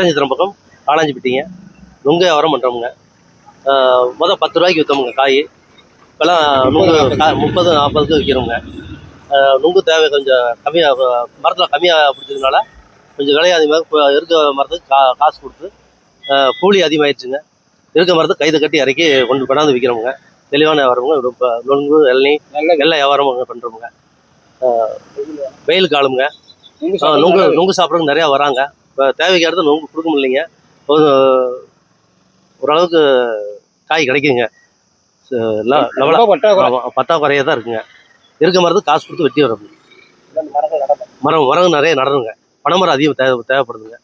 ஒட்டஞ்சித்திரம் பக்கம் ஆலாஞ்சிப்பட்டிங்க. நுங்கு வியாபாரம் பண்ணுறோமுங்க. மொதல் 10 ரூபாய்க்கு விற்றோமுங்க காய். இப்போலாம் நுங்கு 30-40க்கு விற்கிறோமுங்க. நுங்கு தேவை கொஞ்சம் கம்மியாக, மரத்தில் கம்மியாக பிடிச்சதுனால கொஞ்சம் விலை அதிகமாக. இப்போ இருக்க மரத்துக்கு காசு கொடுத்து கூலி அதிகமாகிடுச்சுங்க. இருக்க மரத்துக்கு கைதை கட்டி இறக்கி கொண்டாந்து விற்கிறோமுங்க. தெளிவான வியாபாரமுங்க. இப்போ நுங்கு இளநீ எல்லா வியாபாரமும் பண்ணுறோமுங்க. வெயில் காலமுங்க. நுங்கு சாப்பிட்றதுக்கு நிறையா வராங்க. இப்போ தேவைக்கு அடுத்து நுங்கு கொடுக்க முடியலைங்க. ஓரளவுக்கு காய் கிடைக்குங்க. பற்றாக்குறையாக தான் இருக்குங்க. இருக்க மரத்துக்கு காசு கொடுத்து வெட்டி வரோம். மரம் நிறைய நடணுங்க. பனைமரம் அதிகம் தேவைப்படுதுங்க.